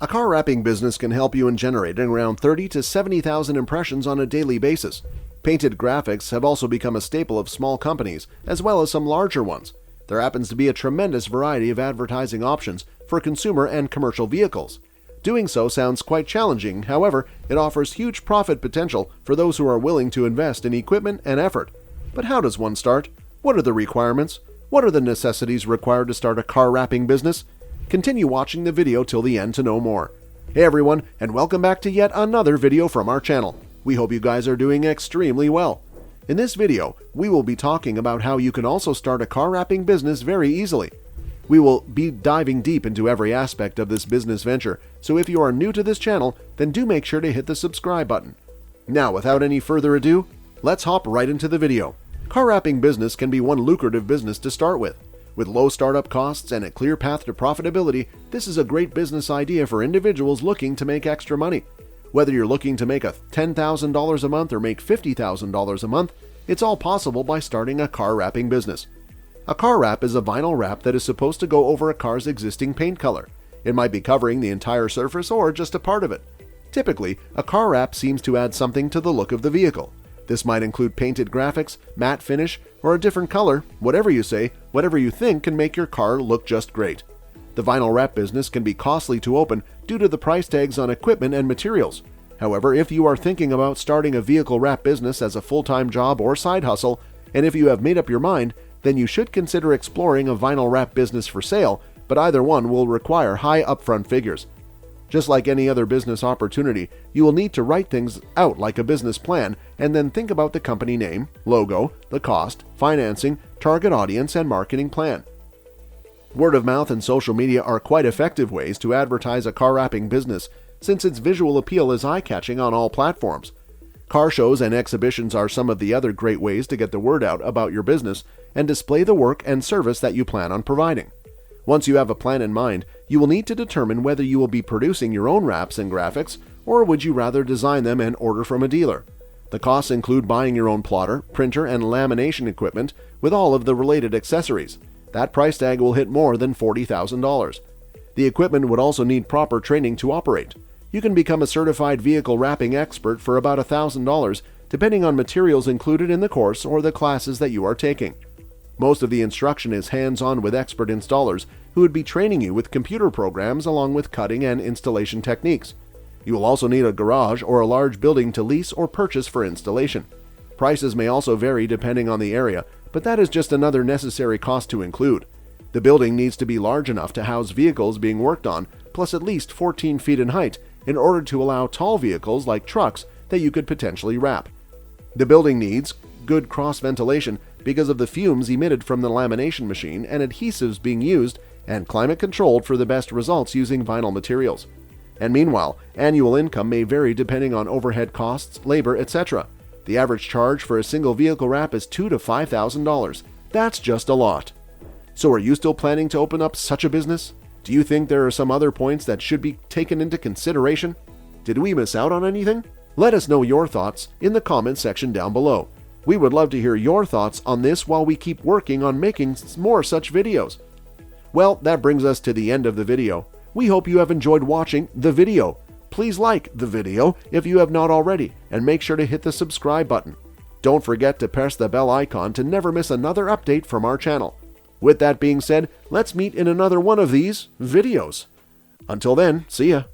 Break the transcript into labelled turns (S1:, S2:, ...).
S1: A car wrapping business can help you in generating around 30 to 70,000 impressions on a daily basis. Painted graphics have also become a staple of small companies, as well as some larger ones. There happens to be a tremendous variety of advertising options for consumer and commercial vehicles. Doing so sounds quite challenging, however, it offers huge profit potential for those who are willing to invest in equipment and effort. But how does one start? What are the requirements? What are the necessities required to start a car wrapping business? Continue watching the video till the end to know more. Hey everyone, and welcome back to yet another video from our channel. We hope you guys are doing extremely well. In this video, we will be talking about how you can also start a car wrapping business very easily. We will be diving deep into every aspect of this business venture, so if you are new to this channel, then do make sure to hit the subscribe button. Now, without any further ado, let's hop right into the video. Car wrapping business can be one lucrative business to start with. With low startup costs and a clear path to profitability, this is a great business idea for individuals looking to make extra money. Whether you're looking to make $10,000 a month or make $50,000 a month, it's all possible by starting a car wrapping business. A car wrap is a vinyl wrap that is supposed to go over a car's existing paint color. It might be covering the entire surface or just a part of it. Typically, a car wrap seems to add something to the look of the vehicle. This might include painted graphics, matte finish, or a different color. Whatever you say, whatever you think can make your car look just great. The vinyl wrap business can be costly to open due to the price tags on equipment and materials. However, if you are thinking about starting a vehicle wrap business as a full-time job or side hustle, and if you have made up your mind, then you should consider exploring a vinyl wrap business for sale, but either one will require high upfront figures. Just like any other business opportunity, you will need to write things out like a business plan and then think about the company name, logo, the cost, financing, target audience, and marketing plan. Word of mouth and social media are quite effective ways to advertise a car wrapping business since its visual appeal is eye-catching on all platforms. Car shows and exhibitions are some of the other great ways to get the word out about your business and display the work and service that you plan on providing. Once you have a plan in mind, you will need to determine whether you will be producing your own wraps and graphics, or would you rather design them and order from a dealer. The costs include buying your own plotter, printer, and lamination equipment with all of the related accessories. That price tag will hit more than $40,000. The equipment would also need proper training to operate. You can become a certified vehicle wrapping expert for about $1,000, depending on materials included in the course or the classes that you are taking. Most of the instruction is hands-on with expert installers who would be training you with computer programs along with cutting and installation techniques. You will also need a garage or a large building to lease or purchase for installation. Prices may also vary depending on the area, but that is just another necessary cost to include. The building needs to be large enough to house vehicles being worked on, plus at least 14 feet in height, in order to allow tall vehicles like trucks that you could potentially wrap. The building needs good cross ventilation because of the fumes emitted from the lamination machine and adhesives being used, and climate controlled for the best results using vinyl materials. And meanwhile, annual income may vary depending on overhead costs, labor, etc. The average charge for a single vehicle wrap is $2,000 to $5,000. That's just a lot. So are you still planning to open up such a business? Do you think there are some other points that should be taken into consideration? Did we miss out on anything? Let us know your thoughts in the comment section down below. We would love to hear your thoughts on this while we keep working on making more such videos. Well, that brings us to the end of the video. We hope you have enjoyed watching the video. Please like the video if you have not already, and make sure to hit the subscribe button. Don't forget to press the bell icon to never miss another update from our channel. With that being said, let's meet in another one of these videos. Until then, see ya.